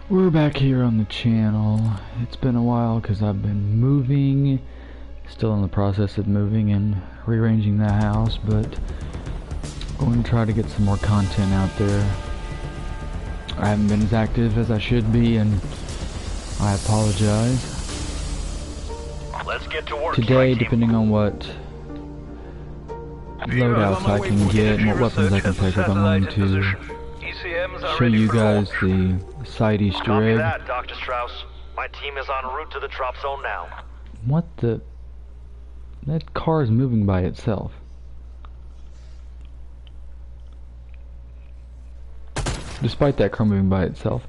We're back here on the channel. It's been a while because I've been moving, still in the process of moving and rearranging the house, but I'm going to try to get some more content out there. I haven't been as active as I should be, and I apologize. Let's get to work. Today, depending on what loadouts I can get and what weapons I can pick up, I'm going to show you guys the side Easter Copy egg. that, Dr. Strauss. My team is en route to the drop zone now. What the? That car is moving by itself. Despite that car moving by itself,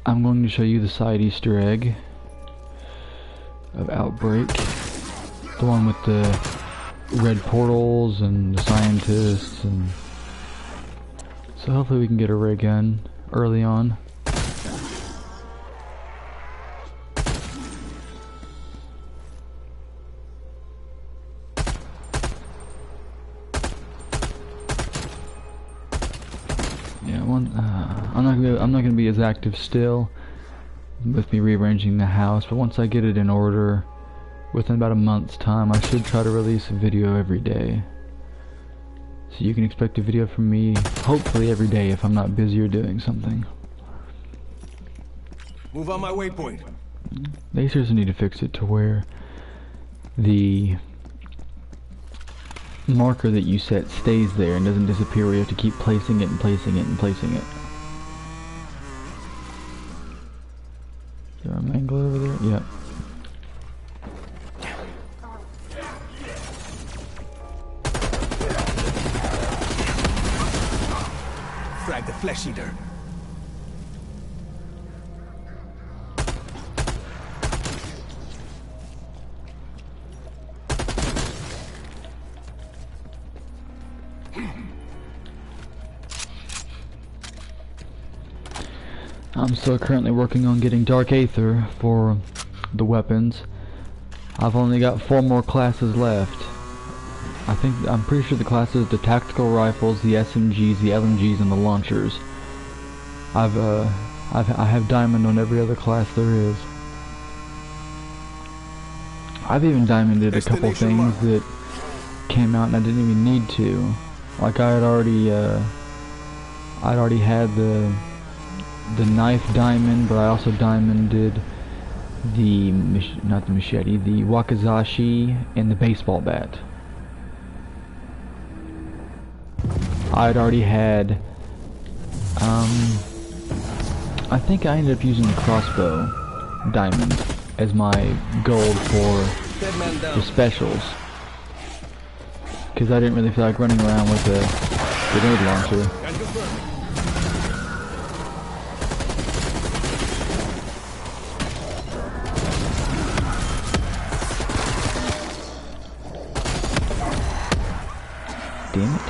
I'm going to show you the side Easter egg of Outbreak. The one with the red portals and the scientists, and so hopefully we can get a ray gun early on. Yeah, I'm not gonna be as active still with me rearranging the house, but once I get it in order, within about a month's time, I should try to release a video every day. So you can expect a video from me, hopefully every day if I'm not busy or doing something. Move on my waypoint. They seriously need to fix it to where the marker that you set stays there and doesn't disappear, where you have to keep placing it and placing it and placing it. Is there a mangler over there? Yep. Frag the flesh eater. I'm still currently working on getting Dark Aether for the weapons. I've only got 4 more classes left. I'm pretty sure the classes: the tactical rifles, the SMGs, the LMGs, and the launchers. I have diamond on every other class there is. I've even diamonded a couple things that came out and I didn't even need to. Like I'd already had the knife diamond, but I also diamonded the not the machete, the wakizashi, and the baseball bat. I'd already had I think I ended up using the crossbow diamond as my gold for the specials, because I didn't really feel like running around with a grenade launcher. Damn it.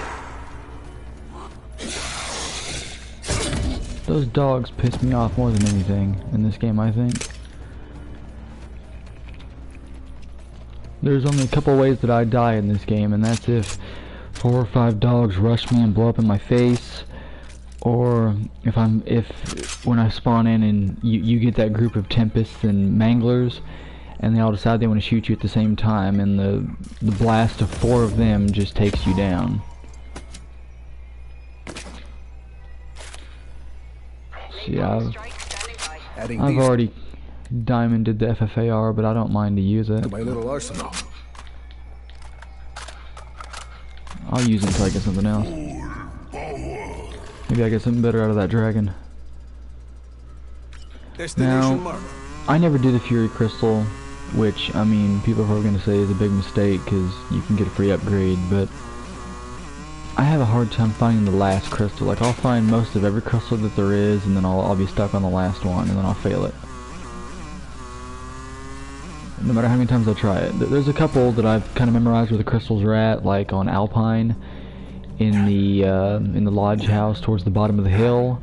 Those dogs piss me off more than anything in this game, I think. There's only a couple ways that I die in this game, and that's if 4 or 5 dogs rush me and blow up in my face, or if when I spawn in and you get that group of tempests and manglers, and they all decide they want to shoot you at the same time, and the blast of 4 of them just takes you down. See, I've already diamonded the FFAR, but I don't mind to use it. My little arsenal. I'll use it until I get something else. Maybe I get something better out of that dragon. Now, I never did a Fury Crystal, which, I mean, people are probably going to say is a big mistake because you can get a free upgrade, but I have a hard time finding the last crystal. Like, I'll find most of every crystal that there is, and then I'll be stuck on the last one, and then I'll fail it. No matter how many times I try it. There's a couple that I've kind of memorized where the crystals are at, like on Alpine, in the lodge house towards the bottom of the hill,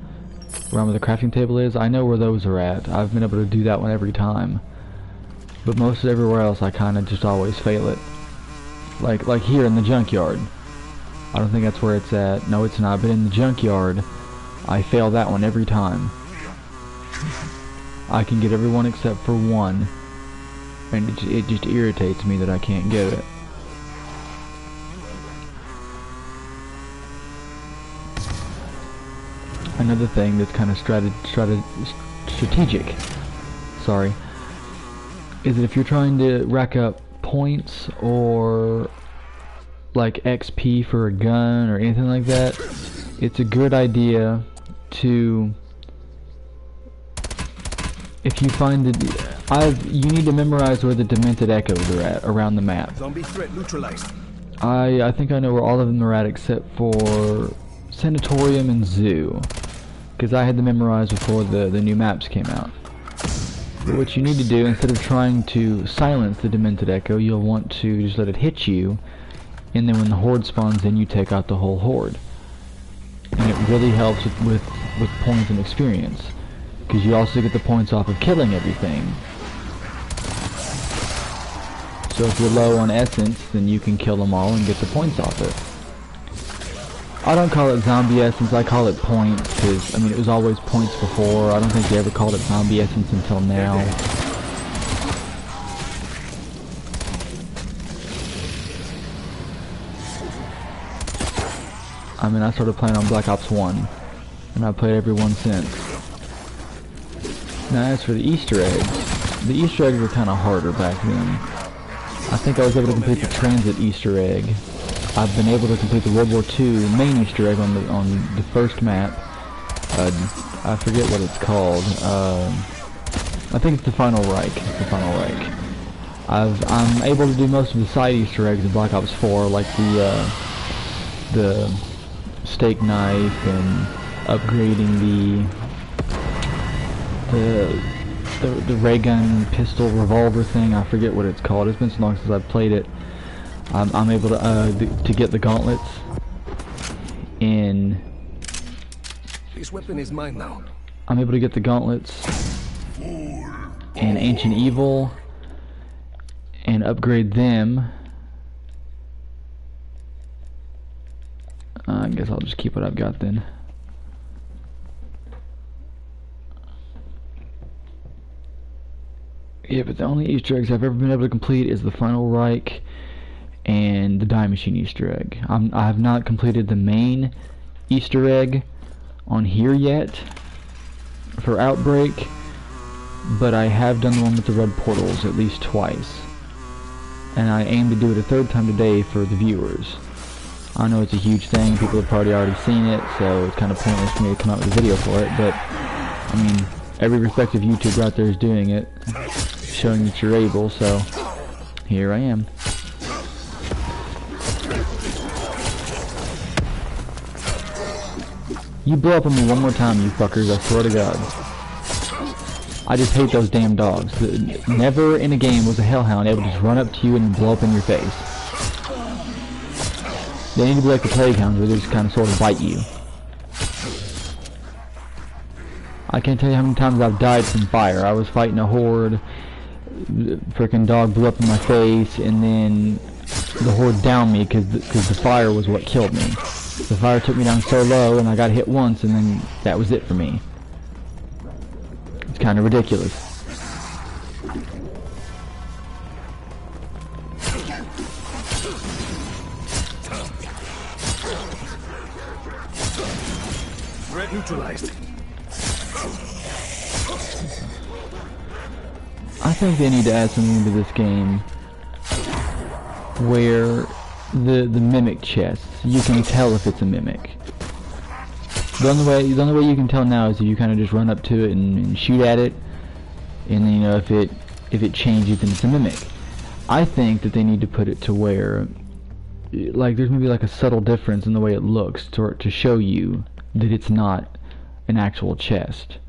around where the crafting table is. I know where those are at. I've been able to do that one every time. But most everywhere else, I kind of just always fail it. Like here in the junkyard. I don't think that's where it's at. No, it's not. But in the junkyard, I fail that one every time. I can get everyone except for one, and it just irritates me that I can't get it. Another thing that's kind of strategic, sorry, is that if you're trying to rack up points or like XP for a gun or anything like that, it's a good idea to, if you find that you need to memorize where the demented echoes are at around the map. Zombie threat neutralized. I think I know where all of them are at except for Sanatorium and Zoo, because I had them memorized before the new maps came out. But what you need to do, instead of trying to silence the demented echo, you'll want to just let it hit you, and then when the horde spawns in, you take out the whole horde. And it really helps with points and experience, because you also get the points off of killing everything. So if you're low on essence, then you can kill them all and get the points off it. I don't call it zombie essence, I call it points, because, I mean, it was always points before. I don't think they ever called it zombie essence until now. I mean, I started playing on Black Ops 1, and I've played every one since. Now, as for the Easter eggs were kind of harder back then. I think I was able to complete the transit Easter egg. I've been able to complete the World War II main Easter egg on the first map. I forget what it's called. I think it's the Final Reich. I'm able to do most of the side Easter eggs in Black Ops 4, like the steak knife and upgrading the ray gun pistol revolver thing. I forget what it's called. It's been so long since I've played it. I'm able to get the gauntlets in. This weapon is mine now. I'm able to get the gauntlets in Ancient Evil and upgrade them. I guess I'll just keep what I've got then. Yeah, but the only Easter eggs I've ever been able to complete is the Final Reich and the Die Machine Easter egg. I have not completed the main Easter egg on here yet for Outbreak, but I have done the one with the red portals at least twice, and I aim to do it a third time today for the viewers. I know it's a huge thing, people have probably already seen it, so it's kind of pointless for me to come out with a video for it, but I mean, every respective YouTuber out there is doing it, showing that you're able, so here I am. You blow up on me one more time, you fuckers, I swear to God. I just hate those damn dogs. Never in a game was a hellhound able to just run up to you and blow up in your face. They need to be like the plague hounds, where they just kind of sort of bite you. I can't tell you how many times I've died from fire. I was fighting a horde, frickin' dog blew up in my face, and then the horde downed me because the fire was what killed me. The fire took me down so low, and I got hit once, and then that was it for me. It's kind of ridiculous. Threat neutralized. I think they need to add something to this game where the mimic chests, you can tell if it's a mimic. The only way you can tell now is if you kind of just run up to it and shoot at it, and then, you know, if it changes, then it's a mimic. I think that they need to put it to where, like, there's maybe like a subtle difference in the way it looks to show you that it's not an actual chest.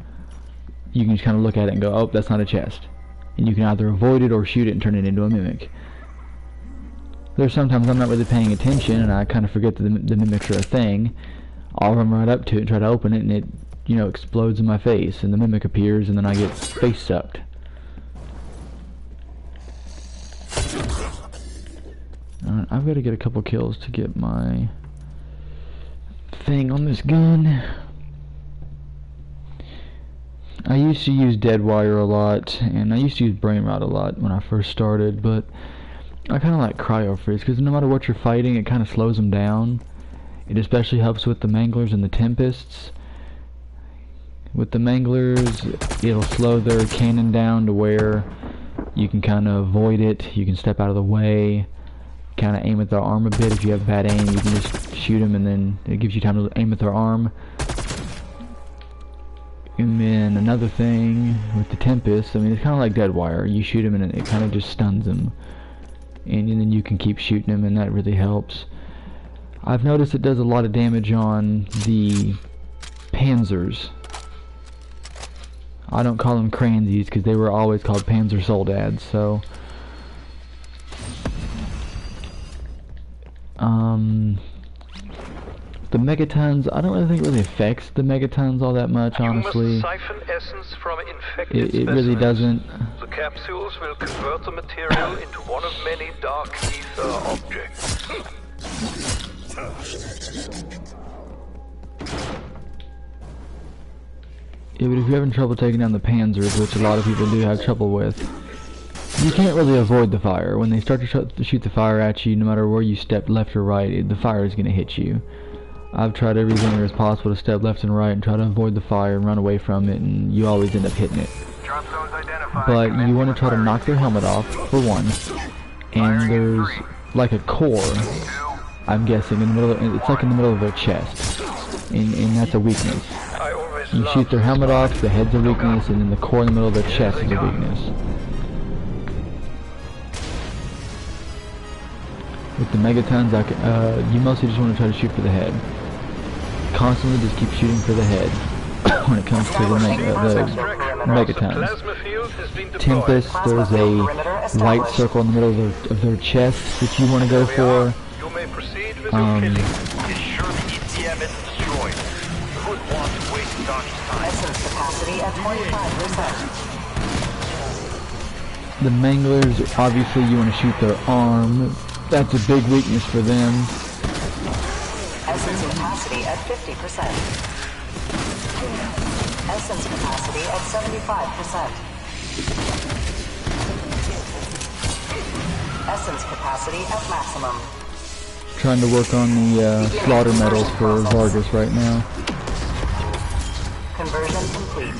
You can just kind of look at it and go, oh, that's not a chest. And you can either avoid it or shoot it and turn it into a mimic. There's sometimes I'm not really paying attention and I kind of forget that the mimics are a thing. I'll run right up to it and try to open it, and it, you know, explodes in my face, and the mimic appears, and then I get face sucked. Alright, I've got to get a couple kills to get my thing on this gun. I used to use dead wire a lot, and I used to use brain rot a lot when I first started, but I kind of like cryo freeze because no matter what you're fighting, it kind of slows them down. It especially helps with the manglers and the tempests. With the manglers, it'll slow their cannon down to where you can kind of avoid it. You can step out of the way, kind of aim at their arm a bit. If you have bad aim, you can just shoot them, and then it gives you time to aim at their arm. And then another thing with the Tempest, I mean, it's kind of like dead wire. You shoot them and it kind of just stuns them. And then you can keep shooting them, and that really helps. I've noticed it does a lot of damage on the Panzers. I don't call them Kranzis because they were always called Panzer Soldads, so... The megatons, I don't really think it really affects the megatons all that much, honestly. You must siphon essence from infected it really doesn't. The capsules will convert the material into one of many dark ether objects. Yeah, but if you're having trouble taking down the Panzers, which a lot of people do have trouble with, you can't really avoid the fire. When they start to shoot the fire at you, no matter where you step left or right, the fire is going to hit you. I've tried everything there is possible to step left and right and try to avoid the fire and run away from it, and you always end up hitting it. But you want to try to knock their helmet off, for one, and there's like a core, I'm guessing, in the middle of, it's like in the middle of their chest, and that's a weakness. You shoot their helmet off, the head's a weakness, and then the core in the middle of their chest is a weakness. With the megatons, you mostly just want to try to shoot for the head. Constantly just keep shooting for the head when it comes to the megatons. Tempest, there's a white circle in the middle of their chest that you want to go for. The manglers, obviously you want to shoot their arm. That's a big weakness for them. Essence capacity at 50%. Essence capacity at 75%. Essence capacity at maximum. Trying to work on the slaughter medals for Vargas right now. Conversion complete.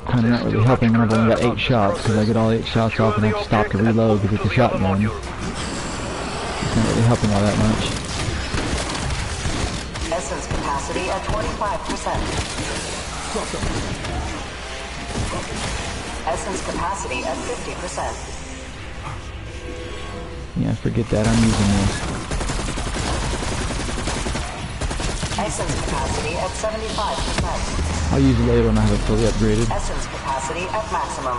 Kind of not really helping when I've only got 8 shots, because I get all 8 shots off and I have to stop to reload because it's a shotgun. It's not really helping all that much. Essence capacity at 25%. Essence capacity at 50%. Yeah, forget that, I'm using this. Essence capacity at 75%. I'll use it later when I have it fully upgraded. Essence capacity at maximum.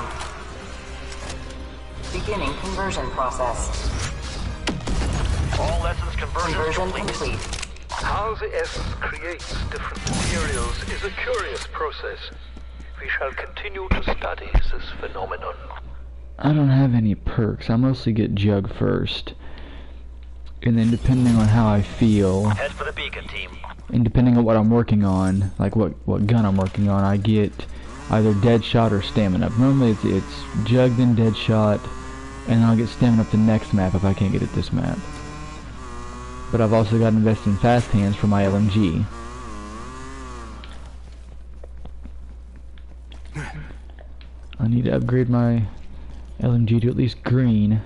Beginning conversion process. All essence Conversion complete. How the essence creates different materials is a curious process. We shall continue to study this phenomenon. I don't have any perks. I mostly get Jug first. And then depending on how I feel, Head for the beacon, team. and depending on what I'm working on, like what gun I'm working on, I get either Deadshot or Stamina. Normally it's Jug then Deadshot, and then I'll get Stamina up the next map if I can't get it this map. But I've also got to invest in Fast Hands for my LMG. I need to upgrade my LMG to at least green.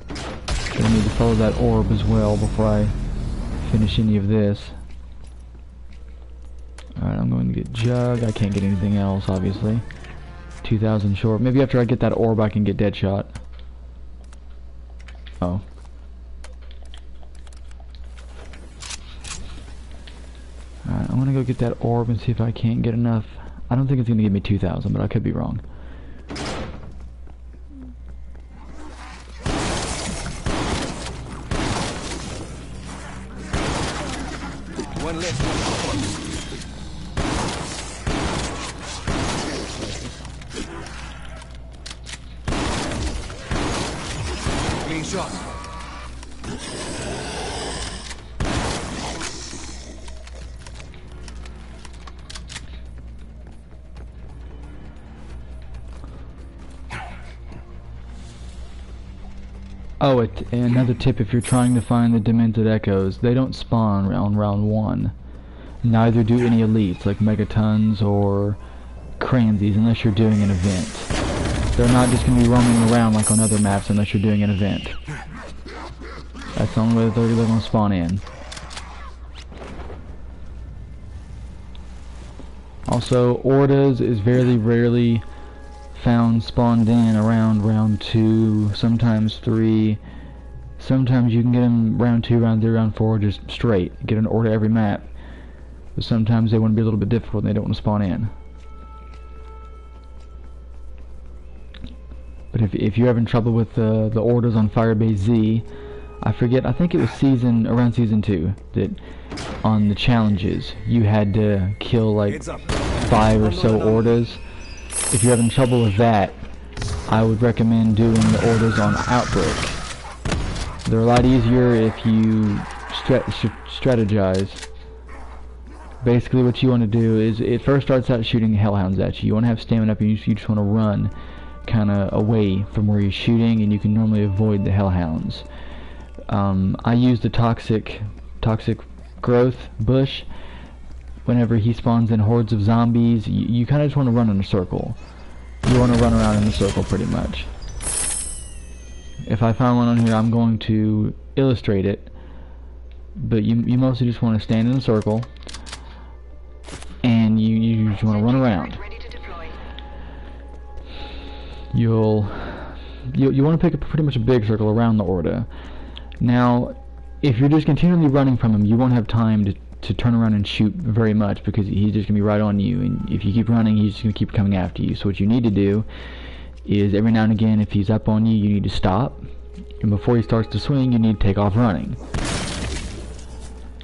Gonna need to follow that orb as well before I finish any of this. Alright, I'm going to get Jug. I can't get anything else, obviously. 2,000 short. Maybe after I get that orb I can get Deadshot. Oh. Alright, I'm gonna go get that orb and see if I can't get enough. I don't think it's gonna give me 2,000, but I could be wrong. One left. Clean shot. Oh, another tip if you're trying to find the Demented Echoes, they don't spawn on round 1. Neither do any elites like Megatons or Cransies unless you're doing an event. They're not just going to be roaming around like on other maps unless you're doing an event. That's the only way that they're going to spawn in. Also, Ordas is very rarely found spawned in around round 2, sometimes 3. Sometimes you can get them round 2, round 3, round 4, just straight. Get an Orda every map. But sometimes they want to be a little bit difficult and they don't want to spawn in. But if you're having trouble with the Ordas on Firebase Z, I forget, I think it was around season 2, that on the challenges, you had to kill like 5 or so Ordas. If you're having trouble with that, I would recommend doing the Ordas on Outbreak. They're a lot easier if you strategize. Basically what you want to do is, it first starts out shooting hellhounds at you. You want to have stamina up, and you just want to run kind of away from where you're shooting, and you can normally avoid the hellhounds. I use the toxic growth bush. Whenever he spawns in hordes of zombies, you kind of just want to run in a circle. You want to run around in a circle pretty much. If I find one on here, I'm going to illustrate it, but you mostly just want to stand in a circle, and you just want to run around. You want to pick up pretty much a big circle around the Orda. Now, if you're just continually running from him, you won't have time to turn around and shoot very much, because he's just going to be right on you, and if you keep running, he's just going to keep coming after you. So what you need to do is, every now and again, if he's up on you, you need to stop, and before he starts to swing, you need to take off running.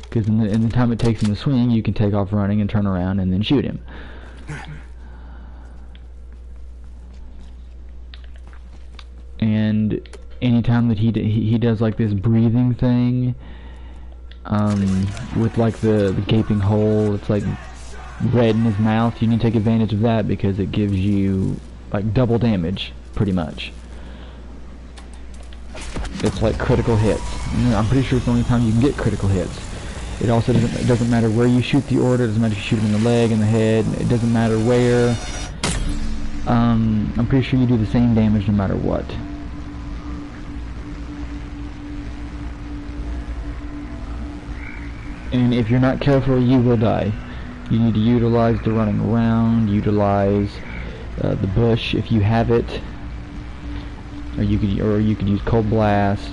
Because in the time it takes him to swing, you can take off running and turn around and then shoot him. And anytime that he does like this breathing thing, with like the gaping hole, it's like red in his mouth, you need to take advantage of that, because it gives you like double damage, pretty much. It's like critical hits. And I'm pretty sure it's the only time you can get critical hits. It also doesn't matter where you shoot the Order. It doesn't matter if you shoot him in the leg, in the head. It doesn't matter where. I'm pretty sure you do the same damage no matter what. And if you're not careful, you will die. You need to utilize the running around, utilize the bush if you have it, or you could use cold blast.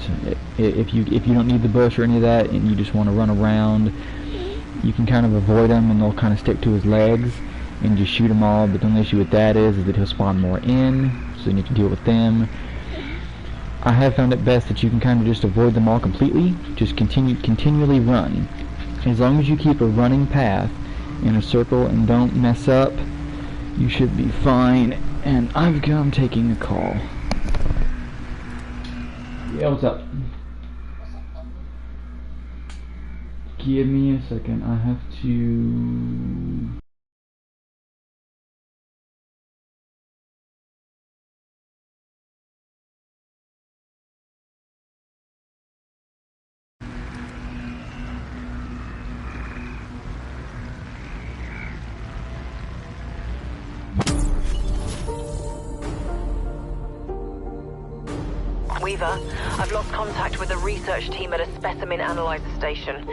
If you don't need the bush or any of that, and you just want to run around, you can kind of avoid them, and they'll kind of stick to his legs, and just shoot them all. But the only issue with that is that he'll spawn more in, so you need to deal with them. I have found it best that you can kind of just avoid them all completely. Just continually run. As long as you keep a running path in a circle and don't mess up, you should be fine. And I'm taking a call. Yeah, what's up? Give me a second. I have to... Weaver, I've lost contact with the research team at a specimen analyzer station.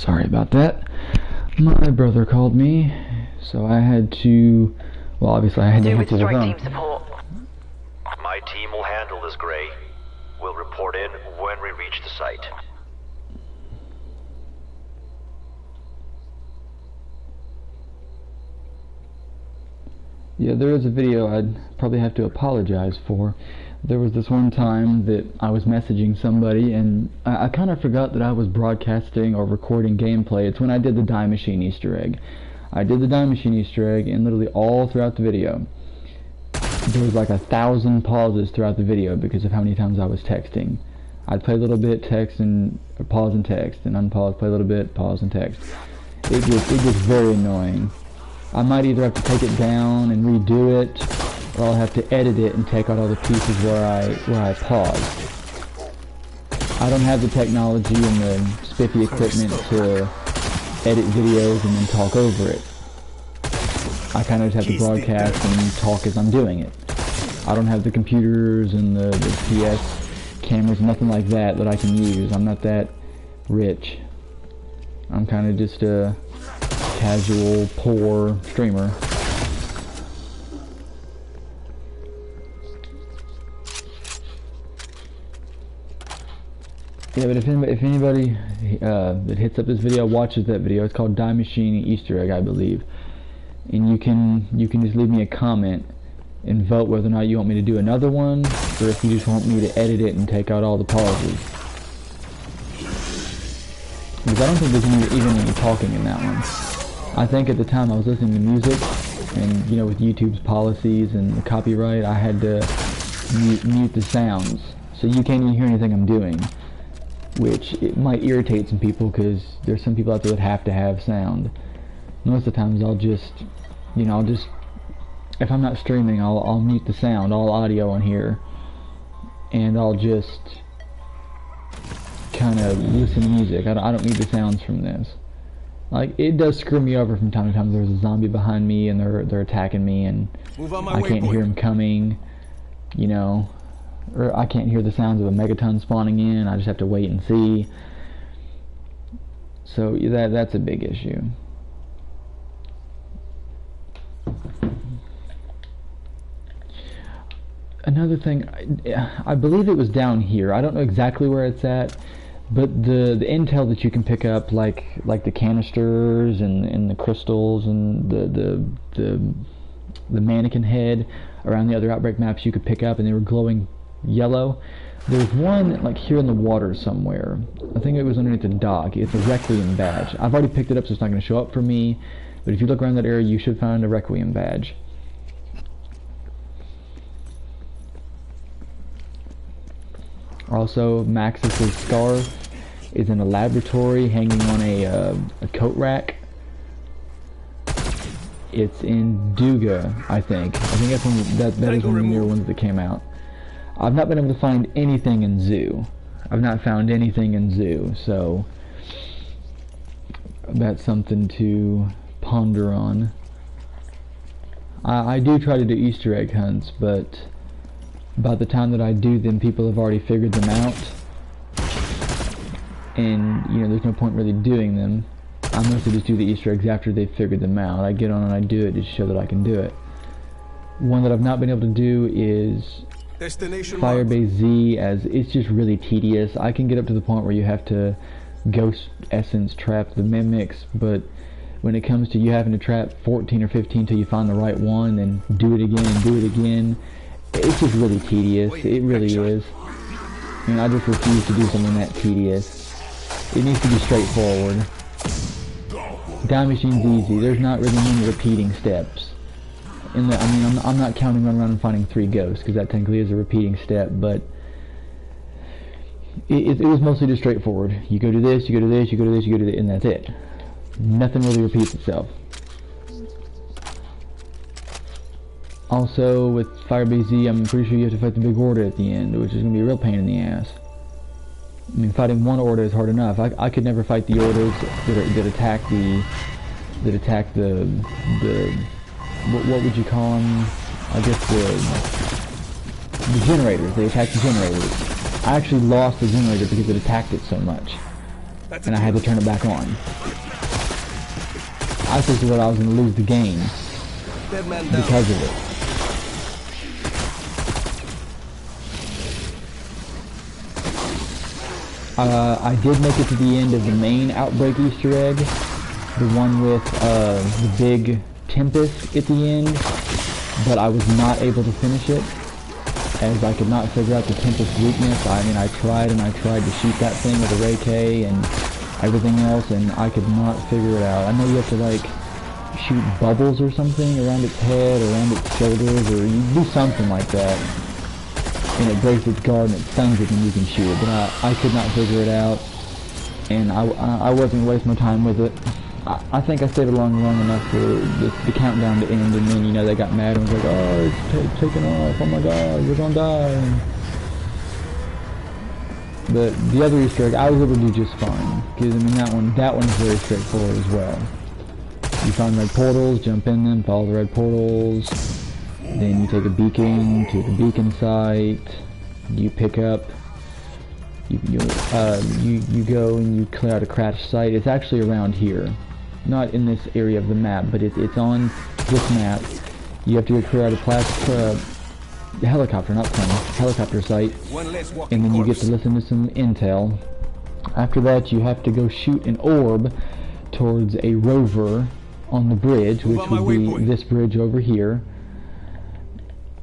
Sorry about that. My brother called me, so I had to... Well, obviously I had to Do with answer the strike phone. team support. My team will handle this, Gray. We'll report in when we reach the site. Yeah, there is a video I'd probably have to apologize for. There was this one time that I was messaging somebody and I kind of forgot that I was broadcasting or recording gameplay. It's when I did the Die Machine Easter egg. I did the Die Machine Easter egg, and literally all throughout the video there was like 1,000 pauses throughout the video because of how many times I was texting. I'd play a little bit, text, and pause and text, and unpause, play a little bit, pause and text. It gets very annoying. I might either have to take it down and redo it, or I'll have to edit it and take out all the pieces where I paused. I don't have the technology and the spiffy equipment to edit videos and then talk over it. I kind of just have to broadcast and talk as I'm doing it. I don't have the computers and the PS cameras, nothing like that I can use. I'm not that rich. I'm kind of just a casual, poor streamer. Yeah, but if anybody that hits up this video watches that video, it's called Die Machine Easter Egg, I believe. And you can just leave me a comment and vote whether or not you want me to do another one, or if you just want me to edit it and take out all the pauses. Because I don't think there's even any talking in that one. I think at the time I was listening to music, and you know, with YouTube's policies and the copyright, I had to mute the sounds, so you can't even hear anything I'm doing. Which it might irritate some people, because there's some people out there that have to have sound. Most of the times I'll just, if I'm not streaming, I'll mute the sound, all audio on here, and I'll just kind of listen to music. I don't need the sounds from this. Like, it does screw me over from time to time. There's a zombie behind me and they're attacking me, and I can't hear them coming, you know. Or I can't hear the sounds of a megaton spawning in. I just have to wait and see. So that's a big issue. Another thing, I believe it was down here. I don't know exactly where it's at, but the intel that you can pick up, like the canisters and the crystals and the mannequin head around the other Outbreak maps, you could pick up, and they were glowing yellow. There's one like here in the water somewhere. I think it was underneath the dock. It's a Requiem badge. I've already picked it up, so it's not going to show up for me, but if you look around that area, you should find a Requiem badge. Also, Max's scarf is in a laboratory hanging on a coat rack. It's in Duga, I think. I think that's that is one of the newer ones that came out. I've not been able to find anything in Zoo. I've not found anything in Zoo, so that's something to ponder on. I do try to do Easter egg hunts, but by the time that I do them, people have already figured them out, and you know, there's no point really doing them. I mostly just do the Easter eggs after they've figured them out. I get on and I do it to show that I can do it. One that I've not been able to do is Firebase Z, as it's just really tedious. I can get up to the point where you have to ghost essence trap the mimics, but when it comes to you having to trap 14 or 15 till you find the right one, and do it again and do it again, it's just really tedious. It really is. And I just refuse to do something that tedious. It needs to be straightforward. Die Machine's easy. There's not really many repeating steps. I mean, I'm not counting running around and finding 3 ghosts, because that technically is a repeating step, but it was mostly just straightforward. You go to this, you go to this, you go to this, you go to this, and that's it. Nothing really repeats itself. Also, with Firebase Z, I'm pretty sure you have to fight the big order at the end, which is going to be a real pain in the ass. I mean, fighting one order is hard enough. I could never fight the orders that attack the what would you call them? I guess the generators. They attack the generators. I actually lost the generator because it attacked it so much. That's and I had to turn it back on. I just thought I was going to lose the game Dead man down. because of it. I did make it to the end of the main Outbreak Easter egg, the one with the big Tempest at the end, but I was not able to finish it, as I could not figure out the Tempest weakness. I mean, I tried to shoot that thing with a Ray K and everything else, and I could not figure it out. I know you have to, like, shoot bubbles or something around its head, around its shoulders, or you do something like that, and it breaks its guard and it stuns it and you can shoot it, but I could not figure it out, and I wasn't going to waste my time with it. I think I stayed along long enough for the countdown to end, and then, you know, they got mad and was like, oh, it's taking off, oh my god, you're gonna die. But the other Easter egg, I was able to do just fine, because, I mean, that one is very straightforward as well. You find red portals, jump in them, follow the red portals, then you take a beacon to the beacon site, you pick up, you go and you clear out a crash site. It's actually around here. Not in this area of the map, but it's on this map. You have to go clear out a helicopter, not plane, helicopter site, and then you get to listen to some intel. After that, you have to go shoot an orb towards a rover on the bridge, which would be this bridge over here.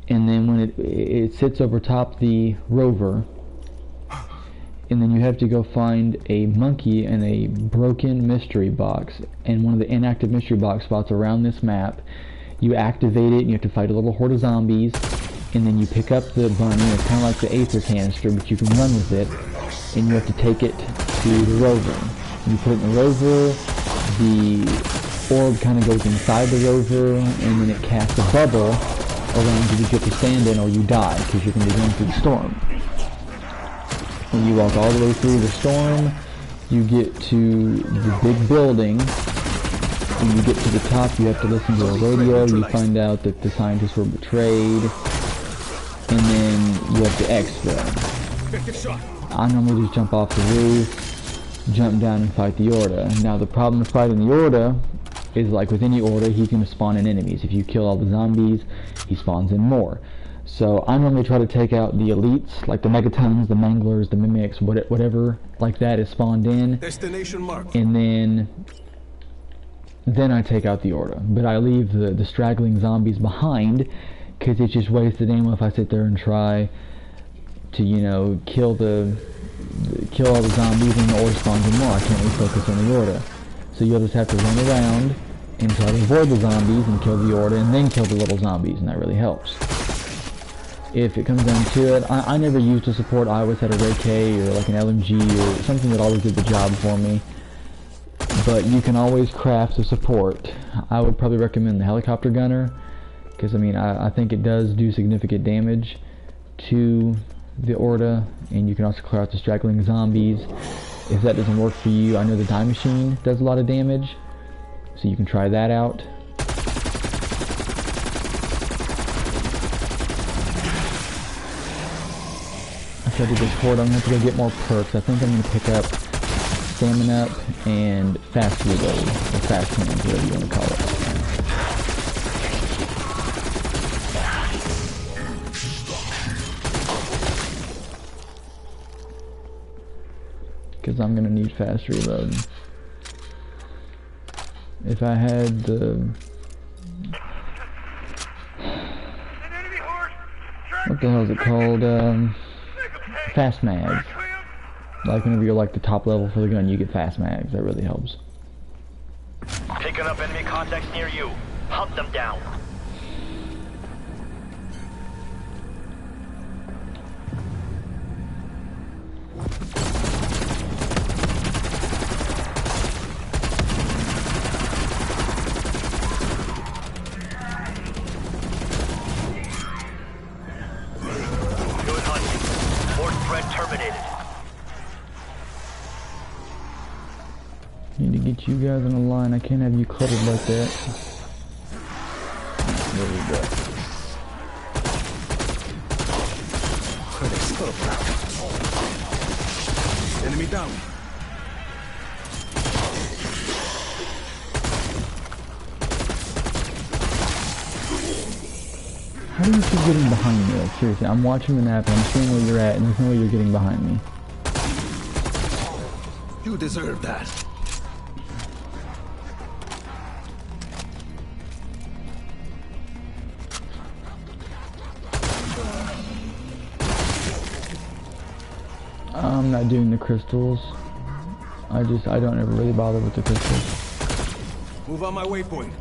And then when it sits over top the rover, and then you have to go find a monkey in a broken mystery box, and one of the inactive mystery box spots around this map. You activate it, and you have to fight a little horde of zombies, and then you pick up the bunny. It's kind of like the Aether canister, but you can run with it, and you have to take it to the rover. You put it in the rover, the orb kind of goes inside the rover, and then it casts a bubble around you to get to stand in, or you die, because you're going to be going through the storm. When you walk all the way through the storm, you get to the big building. When you get to the top, you have to listen to a radio. You find out that the scientists were betrayed, and then you have to exfil. I normally just jump off the roof, jump down and fight the Orda. Now the problem with fighting the Orda is, like with any Orda, he's going to spawn in enemies. If you kill all the zombies, he spawns in more. So I normally try to take out the elites, like the Megatons, the Manglers, the Mimics, whatever like that is spawned in. Destination marked. And then I take out the Orda. But I leave the straggling zombies behind, because it's just wasted ammo if I sit there and try to, you know, kill all the zombies and the Orda spawns in more. I can't really focus on the Orda. So you'll just have to run around and try to avoid the zombies and kill the Orda, and then kill the little zombies, and that really helps. If it comes down to it, I never used a support. I always had a Ray K or like an LMG or something that always did the job for me. But you can always craft a support. I would probably recommend the helicopter gunner, because I mean I think it does do significant damage to the Orda, and you can also clear out the straggling zombies. If that doesn't work for you, I know the Die Machine does a lot of damage, so you can try that out. After I do this horde, I'm going to have to go get more perks. I think I'm going to pick up Stamina Up and Fast Reload, or Fast Hands, whatever you want to call it. Because I'm going to need Fast Reload. If I had the... what the hell is it called? Fast mags. Like whenever you're like the top level for the gun, you get fast mags. That really helps. Picking up enemy contacts near you. Hunt them down. Need to get you guys on the line. I can't have you cluttered like that. There we go. Enemy down. How do you keep getting behind me? Like, seriously, I'm watching the map and I'm seeing where you're at, and there's no way you're getting behind me. You deserve that. I'm not doing the crystals. I don't ever really bother with the crystals. Move on my waypoint.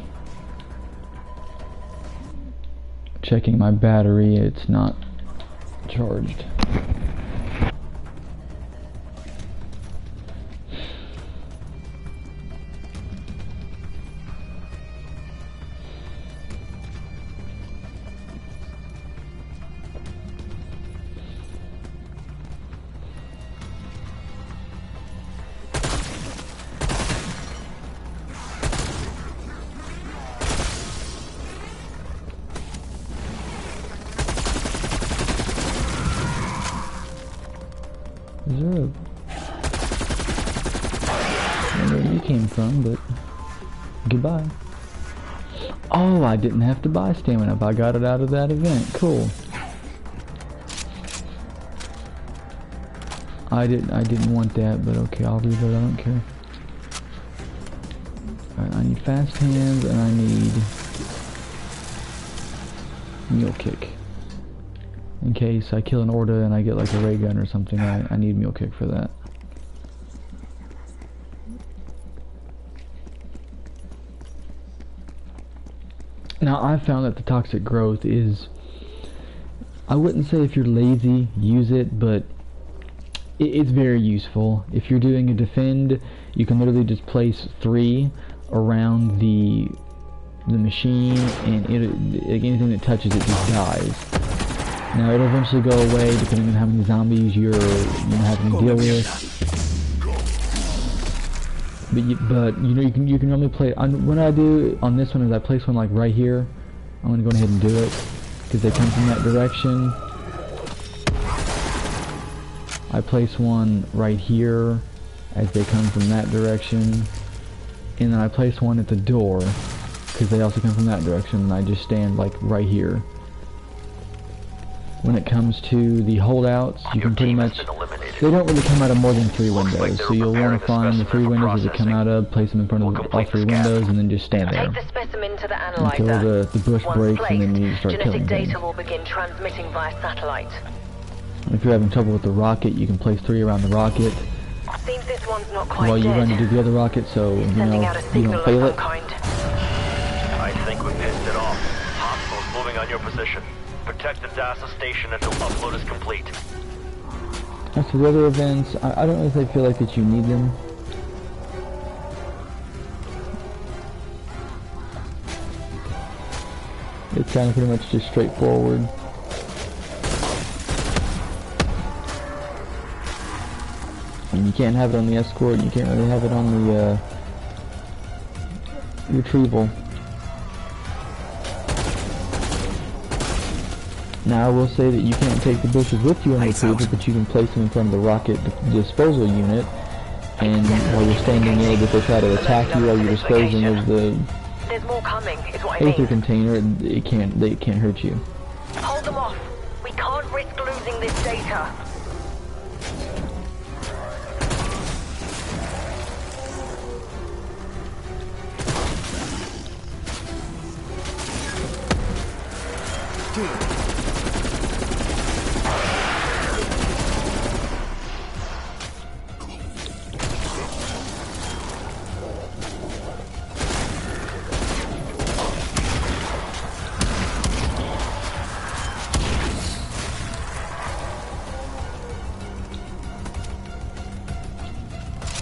Checking my battery, it's not charged. Is there a... I don't know where you came from, but... Goodbye. Oh, I didn't have to buy stamina up. I got it out of that event. Cool. I didn't want that, but okay, I'll reload. I don't care. Alright, I need fast hands, and I need... Mule kick. In case I kill an Orda and I get like a ray gun or something, I need mule kick for that. Now I've found that the toxic growth is, I wouldn't say if you're lazy, use it, but it's very useful. If you're doing a defend, you can literally just place 3 around the machine, and anything that touches it just dies. Now it'll eventually go away depending on how many zombies you're having to deal with. But you know you can normally play. What I do on this one is I place one like right here. I'm gonna go ahead and do it because they come from that direction. I place one right here as they come from that direction, and then I place one at the door because they also come from that direction. And I just stand like right here. When it comes to the holdouts, you can pretty much, they don't really come out of more than 3 windows, so you'll want to find the 3 windows that they come out of, place them in front of all 3 windows, and then just stand there Take the specimen to the analyzer. until the bush Once breaks, placed, and then you start killing genetic data things. will begin transmitting via satellite. If you're having trouble with the rocket, you can place 3 around the rocket Seems this one's not quite while you dead. run to do the other rocket, so you Sending know out a you signal don't of fail some it. kind. I think we pissed it off. Hostiles moving on your position. Protect the DASA station until upload is complete. As for the other events, I don't really feel like that you need them. It's kind of pretty much just straightforward. And you can't have it on the escort, and you can't really have it on the retrieval. Now I will say that you can't take the bushes with you on the retrieval, but you can place them in front of the rocket disposal unit, and while you're standing there, if they try to attack you while you're disposing of the There's more coming, is what I Aether mean. container, they can't hurt you. Hold them off. We can't risk losing this data.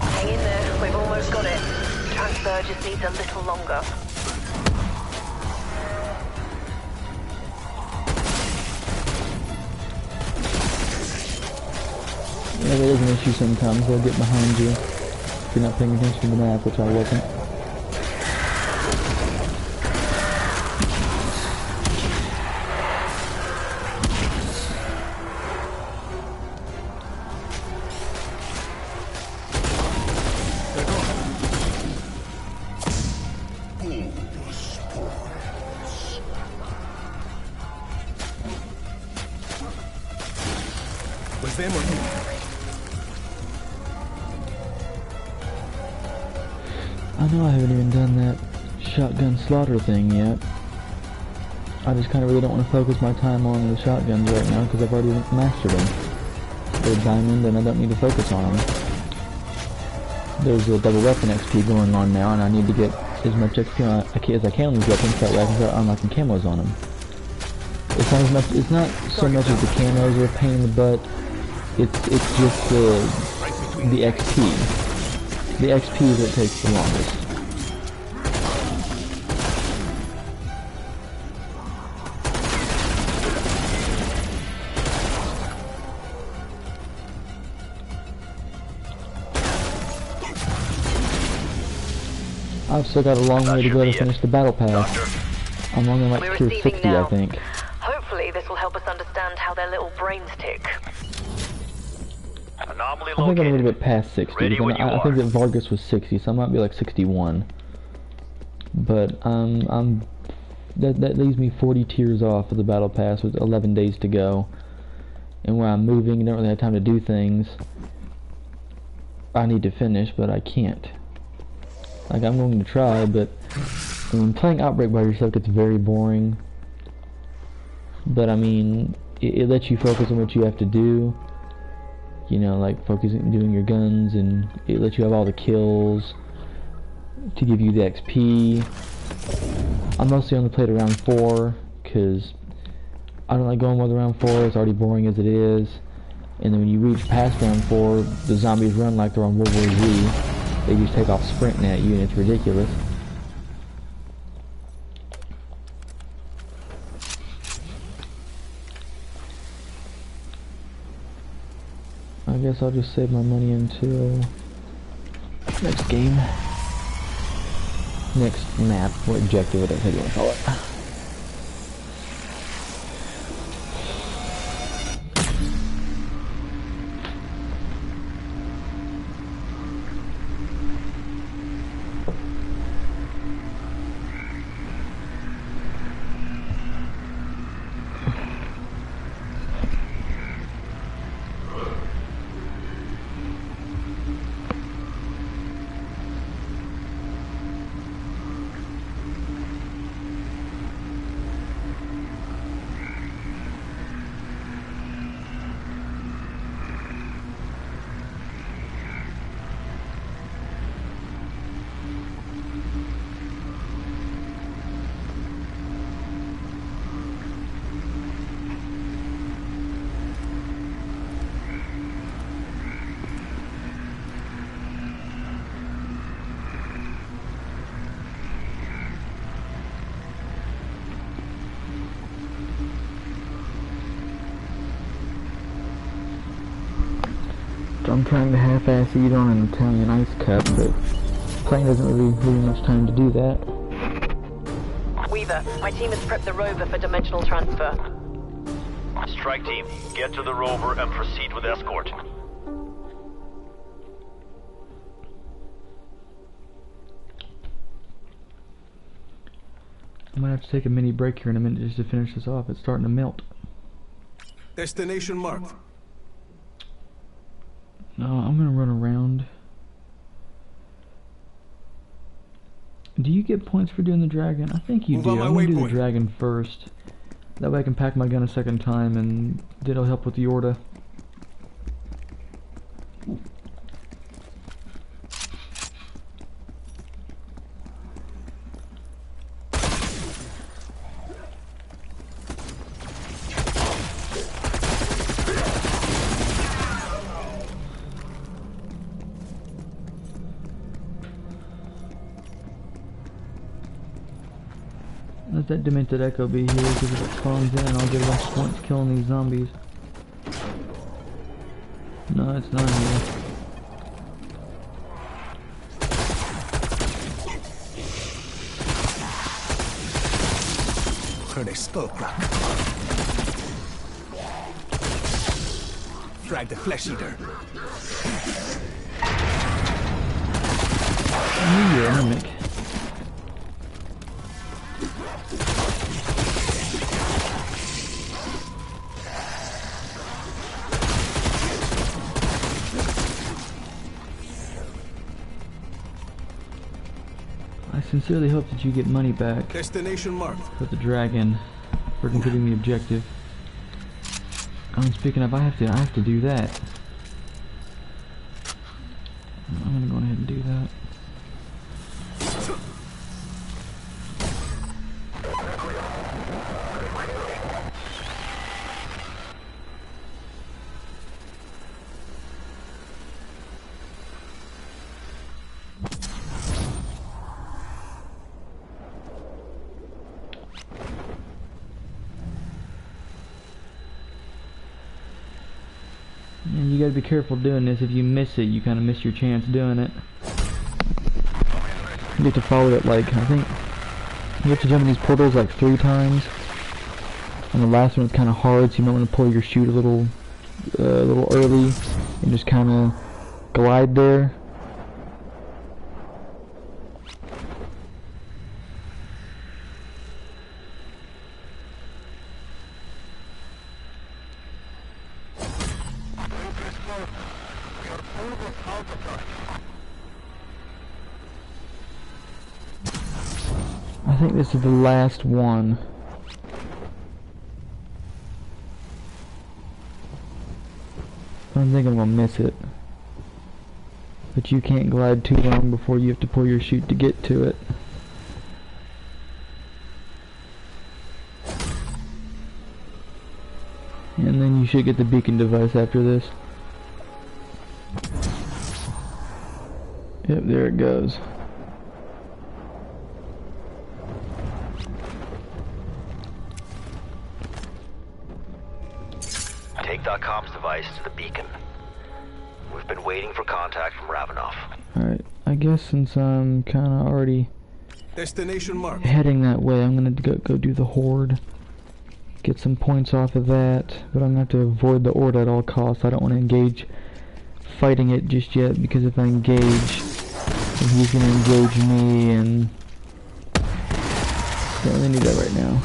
Hang in there, we've almost got it. Transfer just needs a little longer. Yeah, there is an issue sometimes. They'll get behind you if you're not paying attention to the map, which I wasn't. them or you? I know I haven't even done that shotgun slaughter thing yet. I just kind of really don't want to focus my time on the shotguns right now because I've already mastered them. They're diamond and I don't need to focus on them. There's a double weapon XP going on now and I need to get as much XP as I can on these weapons so that way I can start unlocking camos on them. It's not so much as the camos are a pain in the butt, it's just the XP. The XP that takes the longest. I've still got a long way to go to finish the battle pass. I'm only like tier 60, I think. Hopefully this will help us understand how their little brains tick. Anomaly I think I'm a located. little bit past 60. Ready when you I think are. that Vargas was 60, so I might be like 61. But that leaves me 40 tiers off of the battle pass with 11 days to go. And where I'm moving, I don't really have time to do things. I need to finish, but I can't. Like, I'm going to try, but I mean, playing Outbreak by yourself gets very boring. But I mean, it lets you focus on what you have to do. You know, like focusing, doing your guns, and it lets you have all the kills to give you the XP. I mostly only played around 4 because I don't like going with round 4. It's already boring as it is. And then when you reach past round 4, the zombies run like they're on World War Z. They just take off sprinting at you, and it's ridiculous. I guess I'll just save my money until next game. Next map, or objective, whatever you want to call it. I'm trying to half-ass eat on an Italian ice cup, but playing doesn't really give me much time to do that. Weaver, my team has prepped the rover for dimensional transfer. Strike team, get to the rover and proceed with escort. I'm gonna have to take a mini break here in a minute just to finish this off. It's starting to melt. Destination marked. No, I'm gonna run around. Do you get points for doing the dragon? I think you Move do. on my I'm gonna do the waypoint. dragon first. That way I can pack my gun a second time, and that'll help with the order. Let that demented echo be here, because if it spawns in, I'll get a bunch of points killing these zombies. No, it's not here. Heard a skull crack. Frag the flesh eater. Oh, you're a mimic. sincerely hope that you get money back Destination marked. with the dragon for completing the objective. Speaking of, I have to do that. I'm gonna go ahead and do that. And you gotta be careful doing this. If you miss it, you kind of miss your chance doing it. You have to follow it, like, I think you have to jump in these portals like 3 times. And the last one is kind of hard, so you might want to pull your chute a little early and just kind of glide there. I think this is the last one. I don't think I'm gonna miss it. But you can't glide too long before you have to pull your chute to get to it. And then you should get the beacon device after this. Yep, there it goes. Take that comms device to the beacon. We've been waiting for contact from Ravenoff. Alright, I guess since I'm kinda already Destination marked. heading that way, I'm gonna go do the horde. Get some points off of that, but I'm gonna have to avoid the horde at all costs. I don't want to engage fighting it just yet, because if I engage, then he's gonna engage me, and don't really need that right now.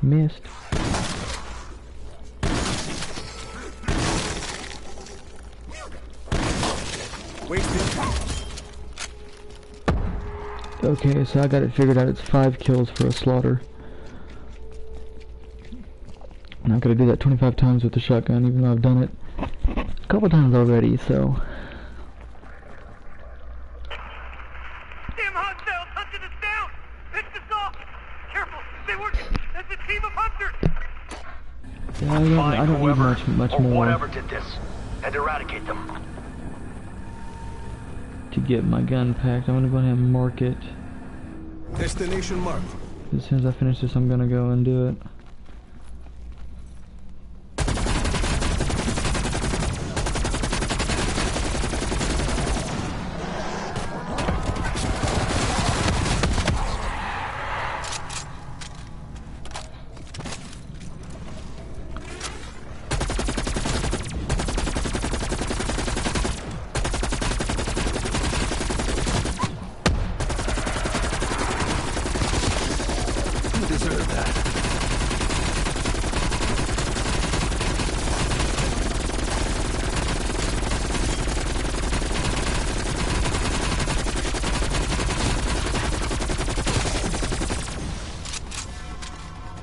Missed. Okay, so I got it figured out. It's 5 kills for a slaughter. And I've got to do that 25 times with the shotgun, even though I've done it a couple times already, so... Damn hostiles hunted us down! Picked us off! Careful! They were... That's a team of hunters! Yeah, I don't need much or more whatever did this, and eradicate them. to get my gun packed. I'm gonna go ahead and mark it. Destination marked. As soon as I finish this, I'm gonna go and do it. You deserve that.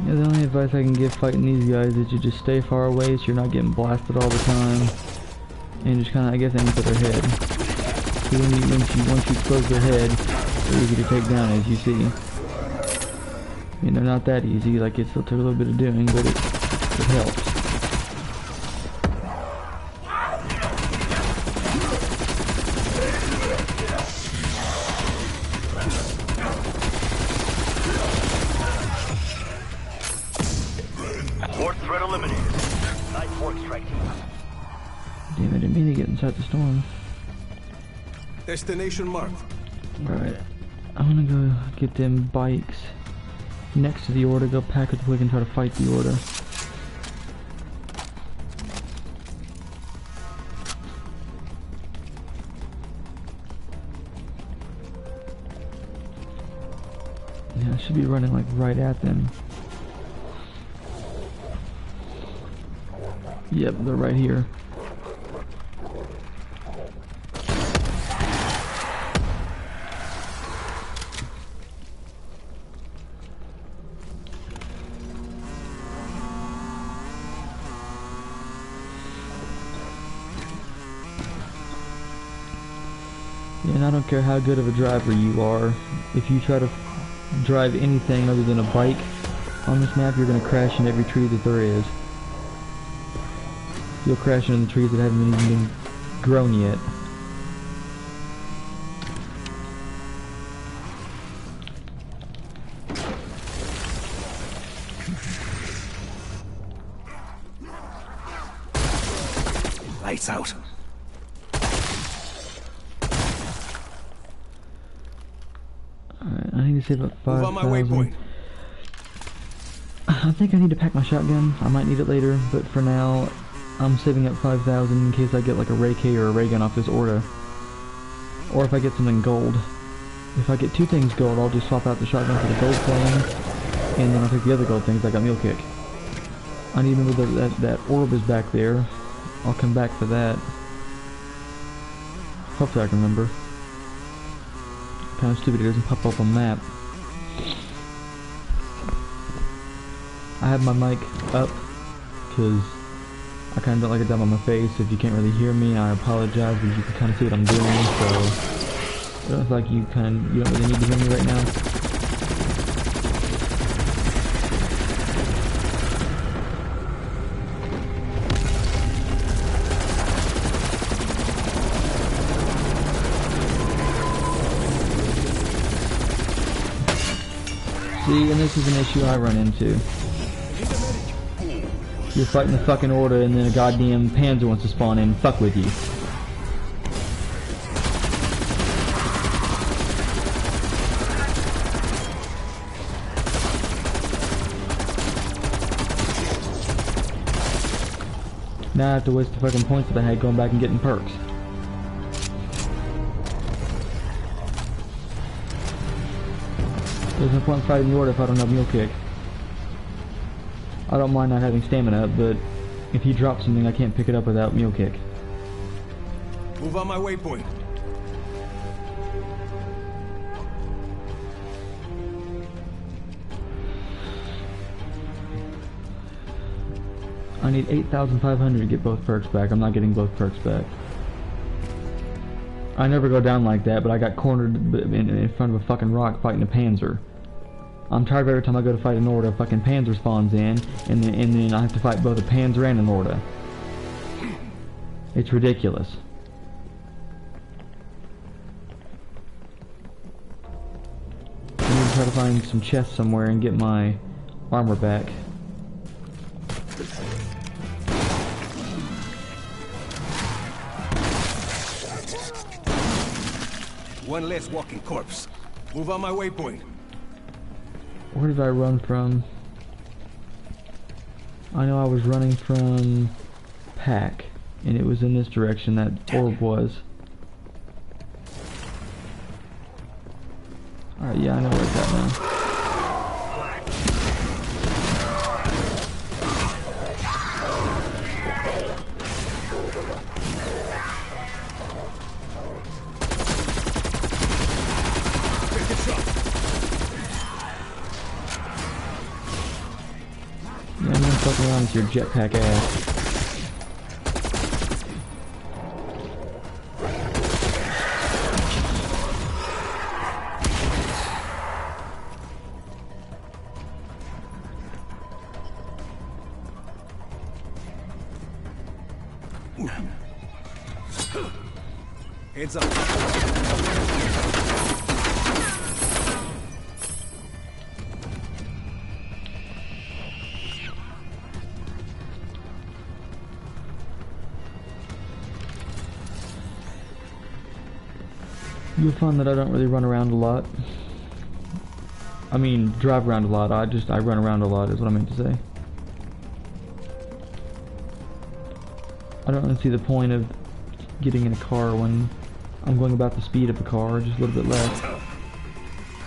Yeah, the only advice I can give fighting these guys is you just stay far away so you're not getting blasted all the time. And just kinda, I guess, aim for their head. So once you close their head, they're easy to take down, as you see. I mean, they're not that easy, like it still took a little bit of doing, but it helps. Fourth threat eliminated. Nice work, strike team. Damn, I didn't mean to get inside the storm. Destination marked. Alright, I'm gonna go get them bikes next to the order, go pack it so we can try to fight the order. Yeah, should be running like right at them. Yep, they're right here. Yeah, and I don't care how good of a driver you are. If you try to drive anything other than a bike on this map, you're going to crash in every tree that there is. You'll crash into the trees that haven't even been grown yet. Lights out. Alright, I need to save up Move on my 5,000. waypoint. I think I need to pack my shotgun. I might need it later, but for now, I'm saving up 5,000 in case I get like a Ray K or a ray gun off this order. Or if I get something gold. If I get two things gold, I'll just swap out the shotgun for the gold thing, and then I'll take the other gold things like a mule kick. I need to remember that orb is back there. I'll come back for that. Hopefully I can remember. Kind of stupid it doesn't pop up on the map. I have my mic up because I kind of don't like it down on my face. If you can't really hear me, I apologize, because you can kind of see what I'm doing. So it looks like you don't really need to hear me right now. See, and this is an issue I run into. You're fighting the fucking order and then a goddamn panzer wants to spawn in and fuck with you. Now I have to waste the fucking points that I had going back and getting perks. There's no point in fighting the order if I don't have mule kick. I don't mind not having stamina, but if he drops something, I can't pick it up without mule kick. Move on my waypoint. I need 8,500 to get both perks back. I'm not getting both perks back. I never go down like that, but I got cornered in front of a fucking rock fighting a panzer. I'm tired of every time I go to fight an order, a fucking panzer spawns in, and then I have to fight both a panzer and an order. It's ridiculous. I need to try to find some chests somewhere and get my armor back. One less walking corpse. Move on my waypoint. Where did I run from? I know I was running from Pack, and it was in this direction that orb was. Alright, yeah, I know where it's at now. Yeah, I'm gonna fuck around with your jetpack ass. Heads up. You'll find that I don't really run around a lot. I mean, drive around a lot. I run around a lot is what I meant to say. I don't really see the point of getting in a car when I'm going about the speed of a car, just a little bit less.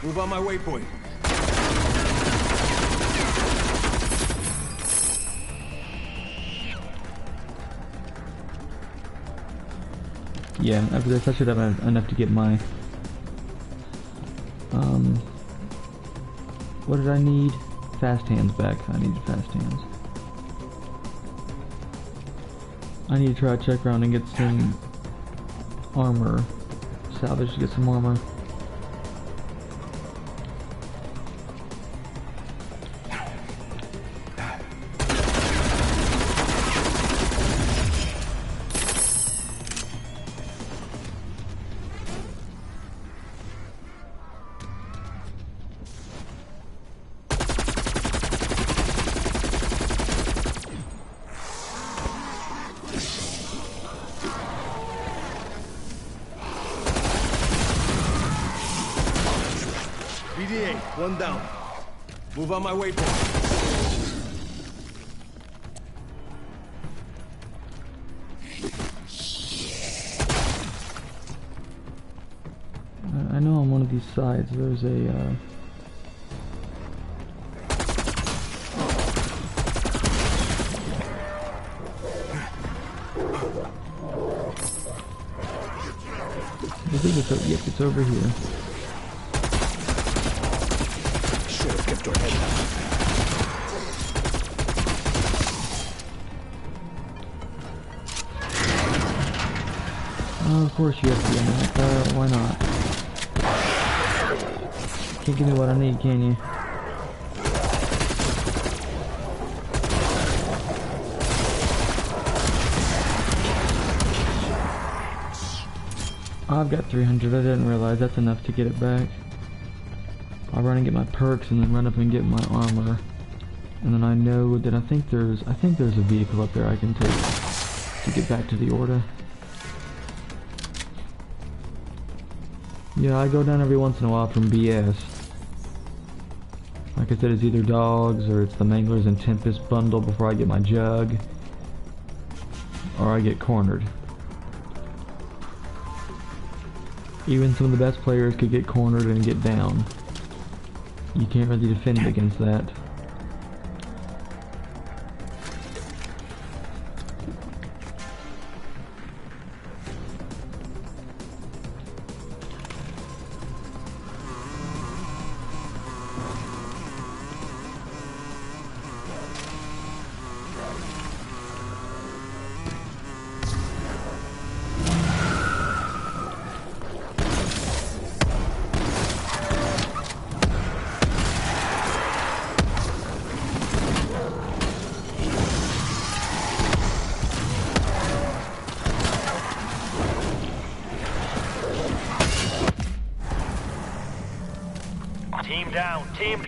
Move on my waypoint. Yeah, after this I should have enough to get my... What did I need? Fast hands back. I need fast hands. I need to try to check around and get some armor. Salvage to get some armor. BDA, one down. Move on my waypoint. I know on one of these sides there's a I think it's, yep, it's over here. Should have kept your head down. Oh, of course you have to be in that. Why not? Can't give me what I need, can you? I've got 300. I didn't realize that's enough to get it back. I'll run and get my perks and then run up and get my armor. And then I know that I think there's a vehicle up there I can take to get back to the Orta. Yeah, I go down every once in a while from BS. Like I said, it's either dogs or it's the Manglers and Tempest bundle before I get my jug. Or I get cornered. Even some of the best players could get cornered and get down. You can't really defend against that. Team down, team.